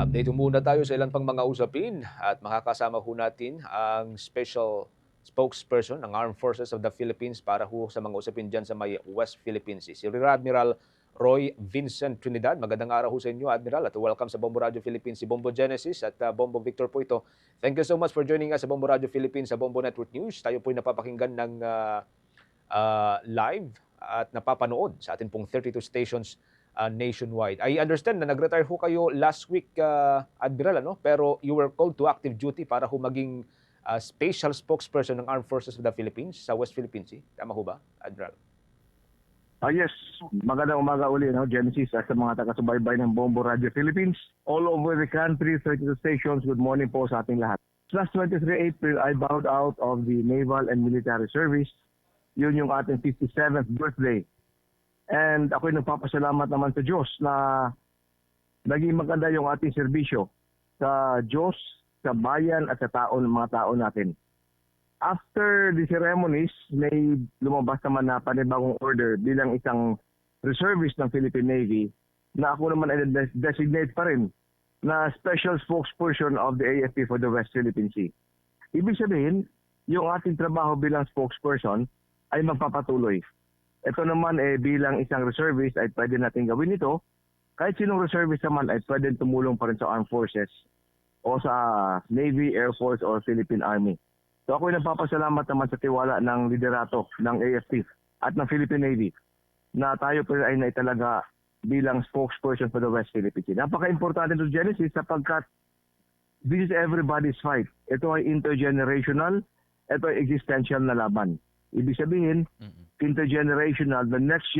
Update muna tayo sa ilan pang mga usapin at makakasama ho natin ang Special Spokesperson ng Armed Forces of the Philippines para ho sa mga usapin dyan sa may West Philippine Sea. Si Rear Admiral Roy Vincent Trinidad. Magandang araw ho sa inyo, Admiral, at welcome sa Bombo Radio Philippines. Si Bombo Genesis at Bombo Victor po ito. Thank you so much for joining us sa Bombo Radio Philippines sa Bombo Network News. Tayo po napapakinggan ng live at napapanood sa ating pong 32 stations nationwide. I understand na nag-retire ho kayo last week, Admiral, ano? Pero you were called to active duty para ho maging special spokesperson ng Armed Forces of the Philippines sa West Philippine Sea. Tama ho ba, Admiral? Yes, magandang umaga uli, no? Genesis at sa mga taga-subaybay ng Bombo Radio Philippines. All over the country, 32 stations, good morning po sa ating lahat. Last 23 April, I bowed out of the Naval and Military Service. Yun yung ating 57th birthday. And ako'y nagpapasalamat naman sa Diyos na naging maganda yung ating serbisyo sa Diyos, sa bayan at sa mga tao natin. After the ceremonies, may lumabas naman na panibagong order bilang isang reservist ng Philippine Navy na ako naman ay designate pa rin na special spokesperson of the AFP for the West Philippine Sea. Ibig sabihin, yung ating trabaho bilang spokesperson ay magpapatuloy. Ito naman bilang isang reservist ay pwede natin gawin ito. Kahit sinong reservist naman ay pwede tumulong pa rin sa Armed Forces o sa Navy, Air Force o Philippine Army. So ako ay nagpapasalamat naman sa tiwala ng liderato ng AFP at ng Philippine Navy na tayo po ay naitalaga bilang spokesperson for the West Philippine Sea. Napaka-importante ito, Genesis, sapagkat this is everybody's fight. Ito ay intergenerational, ito ay existential na laban. Ibig sabihin, intergenerational, the next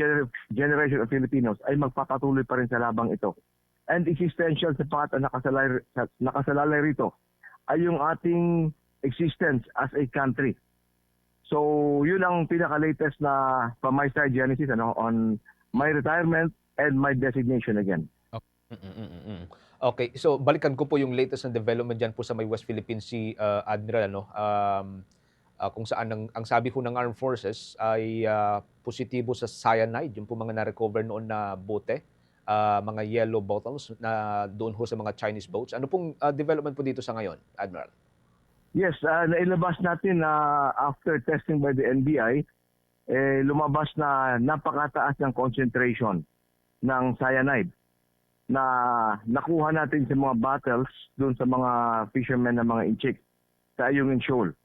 generation of Filipinos ay magpapatuloy pa rin sa labang ito. And existential sapat ang nakasalalay rito ay yung ating existence as a country. So, yun ang pinaka-latest na from my side, Genesis, on my retirement and my designation again. Okay, so balikan ko po yung latest na development dyan po sa may West Philippine Sea, Admiral, ano? Kung saan ang sabi ko ng Armed Forces ay positibo sa cyanide, yung po mga na-recover noon na bote, mga yellow bottles na doon ho sa mga Chinese boats. Ano pong development po dito sa ngayon, Admiral? Yes, nailabas natin na after testing by the NBI, lumabas na napakataas ng concentration ng cyanide na nakuha natin sa mga bottles doon sa mga fishermen na mga inchik sa Ayungin Shoal.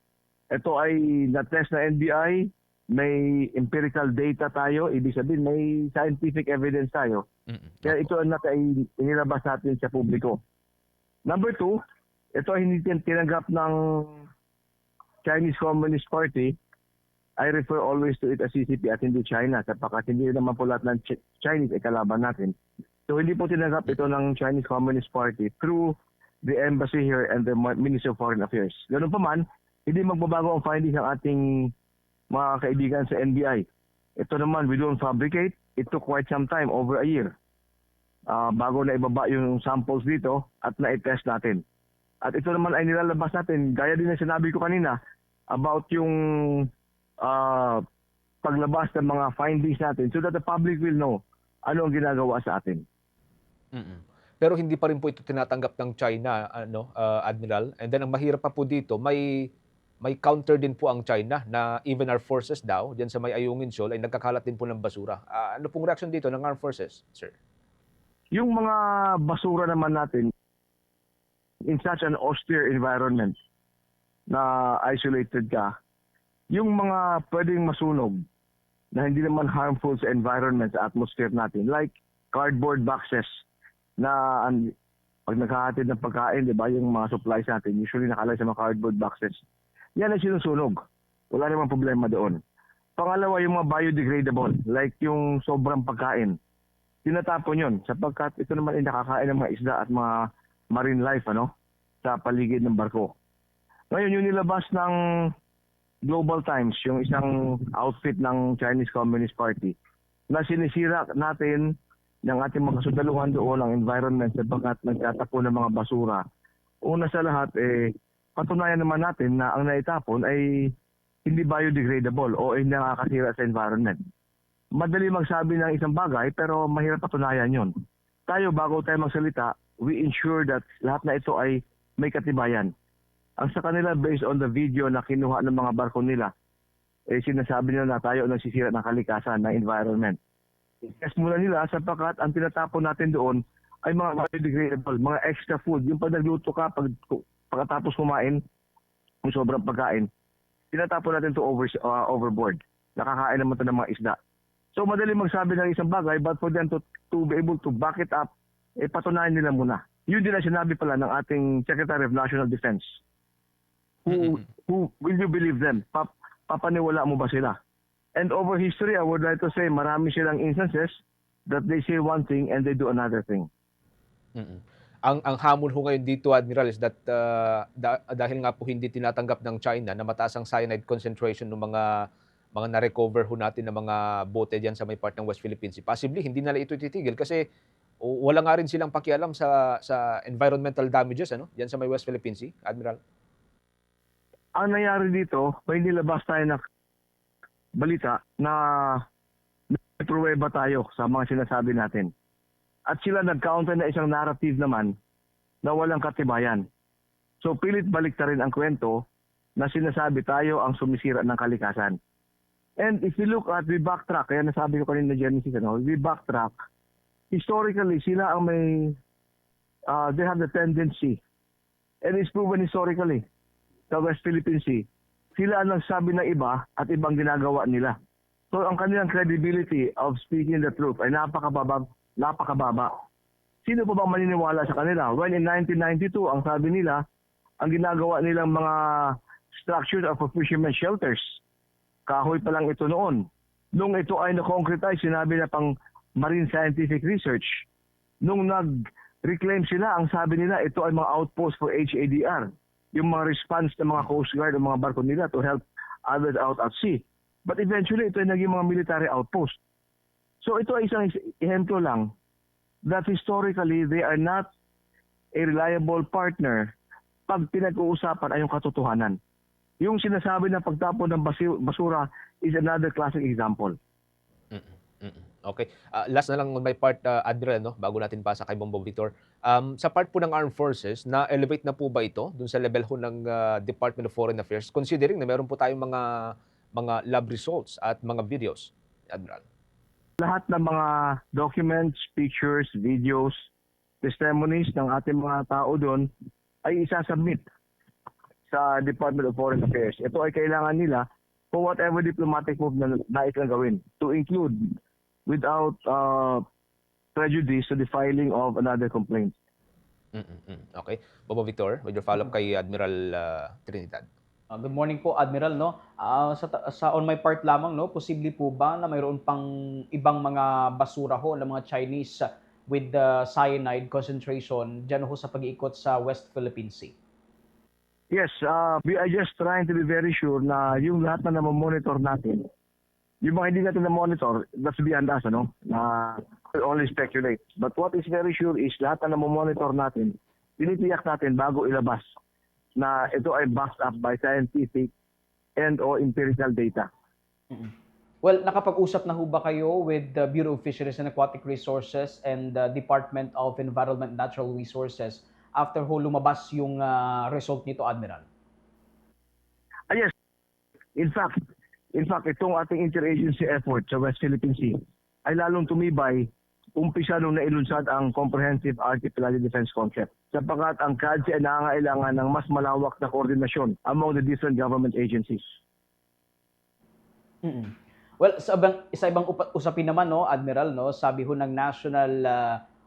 Ito ay na-test na NBI, may empirical data tayo, ibig sabihin may scientific evidence tayo. Kaya ito ang inilabas natin sa publiko. Number two, ito ay hindi tinanggap ng Chinese Communist Party. I refer always to it as CCP at hindi China sapagkat hindi naman po lahat ng Chinese ay kalaban natin. So hindi po tinanggap ito ng Chinese Communist Party through the embassy here and the Ministry of Foreign Affairs. Ganun pa man, hindi magbabago ang findings ng ating mga kaibigan sa NBI. Ito naman, we don't fabricate. It took quite some time, over a year, bago na ibaba yung samples dito at na-test natin. At ito naman ay nilalabas natin, gaya din na sinabi ko kanina, about yung paglabas ng mga findings natin so that the public will know ano ang ginagawa sa atin. Pero hindi pa rin po ito tinatanggap ng China, Admiral. And then ang mahirap pa po dito, may counter din po ang China na even our forces daw, diyan sa may Ayungin Shoal, ay nagkakalat din po ng basura. Ano pong reaction dito ng Armed Forces, sir? Yung mga basura naman natin, in such an austere environment na isolated ka, yung mga pwedeng masunog na hindi naman harmful sa environment, sa atmosphere natin, like cardboard boxes na pag naghahatid ng pagkain, di ba, yung mga supplies natin, usually nakalagay sa mga cardboard boxes. Yan ay sinusunog. Wala namang problema doon. Pangalawa, yung mga biodegradable, like yung sobrang pagkain. Tinatapon yun sapagkat ito naman ay nakakain ng mga isda at mga marine life sa paligid ng barko. Ngayon, yung nilabas ng Global Times, yung isang outfit ng Chinese Communist Party, na sinisira natin ng ating mga kasundaluhan doon ang environment sapagkat nagtatapon ng mga basura. Una sa lahat, patunayan naman natin na ang naitapon ay hindi biodegradable o hindi nakakasira sa environment. Madali magsabi ng isang bagay pero mahirap patunayan yon. Tayo, bago tayo magsalita, we ensure that lahat na ito ay may katibayan. Ang sa kanila, based on the video na kinuha ng mga barko nila, sinasabi nila na tayo ang nagsisira ng kalikasan, ng environment. Yes, muna nila sapagkat ang tinatapon natin doon ay mga biodegradable, mga extra food. Yung pag nagluto ka, pagkatapos kumain, kung sobrang pagkain, tinatapon natin to overboard. Nakakain naman ito ng mga isda. So madali magsabi ng isang bagay, but for them to be able to back it up, patunayan nila muna. Yun din ang sinabi pala ng ating Secretary of National Defense. Who will you believe them? Papaniwala mo ba sila? And over history, I would like to say, marami silang instances that they say one thing and they do another thing. Ang hamon ho ngayon dito, Admiral, is that dahil nga po hindi tinatanggap ng China na mataas ang cyanide concentration ng mga na-recover ho natin ng mga bote diyan sa may part ng West Philippine Sea. Possibly hindi nila ito titigil kasi wala nga rin silang pakialam sa environmental damages diyan sa may West Philippine Sea, Admiral. Ang nangyari dito, may nilabas tayo na balita na may pruweba tayo sa mga sinasabi natin. At sila nag-counter na isang narrative naman na walang katibayan. So pilit balik rin ang kwento na sinasabi tayo ang sumisira ng kalikasan. And if you look at, we backtrack, kaya nasabi ko kanina Genesis, we backtrack, historically sila ang they have the tendency, and it's proven historically, sa West Philippine Sea, sila ang nagsabi ng iba at ibang ginagawa nila. So ang kanilang credibility of speaking the truth ay napakababa. Sino pa bang maniniwala sa kanila? When in 1992, ang sabi nila, ang ginagawa nilang mga structures are for fishermen shelters. Kahoy pa lang ito noon. Nung ito ay na-concretize, sinabi na pang marine scientific research. Nung nag-reclaim sila, ang sabi nila, ito ay mga outpost for HADR. Yung mga response ng mga Coast Guard o mga barko nila to help others out at sea. But eventually, ito ay naging mga military outpost. So ito ay isang ehemplo lang that historically they are not a reliable partner pag pinag-uusapan ay yung katotohanan. Yung sinasabi na pagtapon ng basura is another classic example. Okay. Last na lang on my part, Admiral, bago natin pasa kay Bongbong Victor. Sa part po ng Armed Forces, na-elevate na po ba ito dun sa level ho ng Department of Foreign Affairs, considering na meron po tayong mga lab results at mga videos, Admiral? Lahat ng mga documents, pictures, videos, testimonies ng ating mga tao doon ay isasubmit sa Department of Foreign Affairs. Ito ay kailangan nila for whatever diplomatic move na nais lang gawin, to include without prejudice to the filing of another complaint. Okay. Bobo Victor, with your follow-up kay Admiral Trinidad. Good morning po, Admiral. Sa on my part lamang, posible po ba na mayroon pang ibang mga basura ho ng mga Chinese with the cyanide concentration dyan ho sa pag-iikot sa West Philippine Sea? Yes, we are just trying to be very sure na yung lahat na monitor natin, yung mga hindi natin na-monitor, that's beyond us, na only speculate. But what is very sure is lahat na monitor natin, tinitiyak natin bago ilabas na ito ay backed up by scientific and or empirical data. Well, nakapag-usap na ho ba kayo with the Bureau of Fisheries and Aquatic Resources and the Department of Environment and Natural Resources after ho lumabas yung result nito, Admiral? Yes. In fact, itong ating interagency effort sa West Philippine Sea ay lalong tumibay umpisa nung nailunsad ang Comprehensive Archipelago Defense Concept. Sapagkat ang CADSI ay nangangailangan ng mas malawak na koordinasyon among the different government agencies. Well, sa ibang usapin naman, Admiral, sabi ho ng National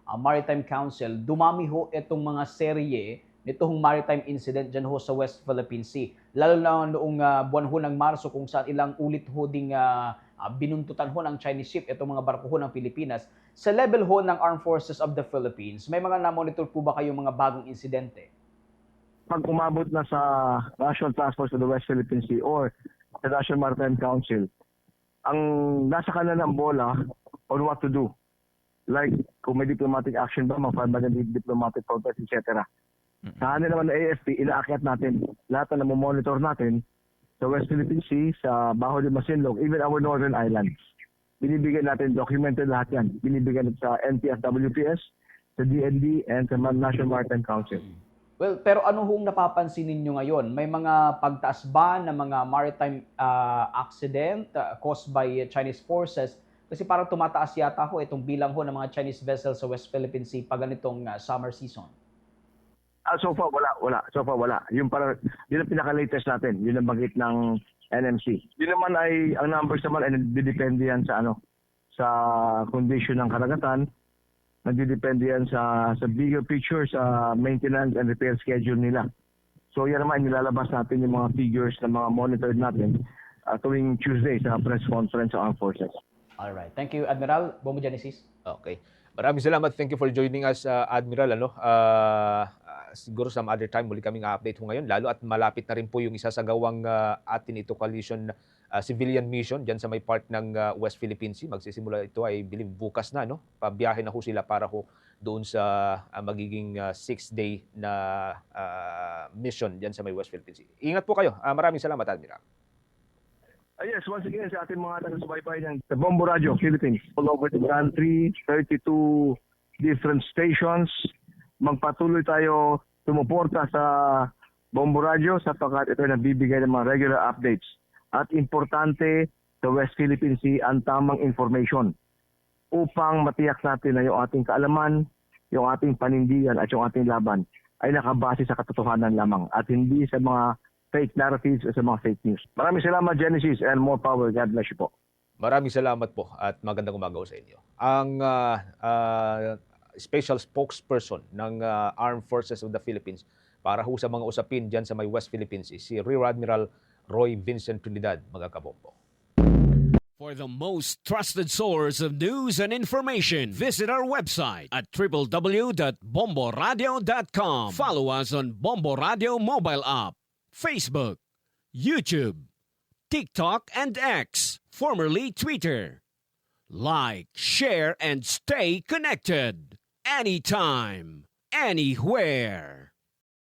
Maritime Council, dumami ho itong mga serye nitong maritime incident dyan ho sa West Philippine Sea. Lalo na noong buwan ho ng Marso kung saan ilang ulit ho ding binuntutan ho ng Chinese ship itong mga barko ho ng Pilipinas. Sa level ho ng Armed Forces of the Philippines, may mga na-monitor po ba kayong mga bagong insidente? Pag umabot na sa National Task Force of the West Philippine Sea or the National Maritime Council, ang nasa kanila ng bola on what to do. Like, kung may diplomatic action ba, mag-file ba ng diplomatic protest, etc. Sa kanila naman ng AFP, inaakyat natin lahat na monitor natin sa West Philippine Sea, sa Bajo de Masinloc, even our northern islands. Binibigyan natin, documented lahat yan. Binibigyan natin sa NTF WPS, sa DND and sa National Maritime Council. Well, pero ano hong napapansin ninyo ngayon? May mga pagtaas ba ng mga maritime accident caused by Chinese forces? Kasi parang tumataas yata ho itong bilang ho ng mga Chinese vessels sa West Philippine Sea pag ganitong summer season. So far, wala. So far, wala. Yun ang pinaka-latest natin. Yun ang bagit ng NMC. Yun naman ay, ang numbers naman ay nagdidepende yan sa condition ng karagatan. Nagdidepende yan sa bigger picture, sa maintenance and repair schedule nila. So yan naman, nilalabas natin yung mga figures na mga monitored natin tuwing Tuesday sa press conference sa Armed Forces. Alright. Thank you, Admiral. Bombo Genesis. Okay. Maraming salamat. Thank you for joining us, Admiral. Siguro some other time muli kaming update ho ngayon, lalo at malapit na rin po yung isasagawang atin ito coalition civilian mission dyan sa may part ng West Philippine Sea. Magsisimula ito ay believe bukas na, no? Pabiyahe na ho sila para ho doon sa magiging 6-day na mission dyan sa may West Philippine Sea. Ingat po kayo. Maraming salamat, Admiral. Yes, once again sa ating mga taga-subaybay ng Bombo Radio Philippines, all over the country, 32 different stations. Magpatuloy tayo sumuporta sa Bombo Radio sapagkat ito ay nabibigay ng mga regular updates. At importante sa West Philippine Sea ang tamang information upang matiyak natin na yung ating kaalaman, yung ating panindigan at yung ating laban ay nakabase sa katotohanan lamang at hindi sa mga fake narratives o sa mga fake news. Maraming salamat, Genesis, and more power. God bless you po. Maraming salamat po at magandang umaga sa inyo. Ang special spokesperson ng Armed Forces of the Philippines para ho sa mga usapin dyan sa may West Philippine Sea, si Rear Admiral Roy Vincent Trinidad, mga kabombo. For the most trusted source of news and information, visit our website at www.bomboradio.com. Follow us on Bombo Radio mobile app, Facebook, YouTube, TikTok, and X, formerly Twitter. Like, share, and stay connected. Anytime, anywhere.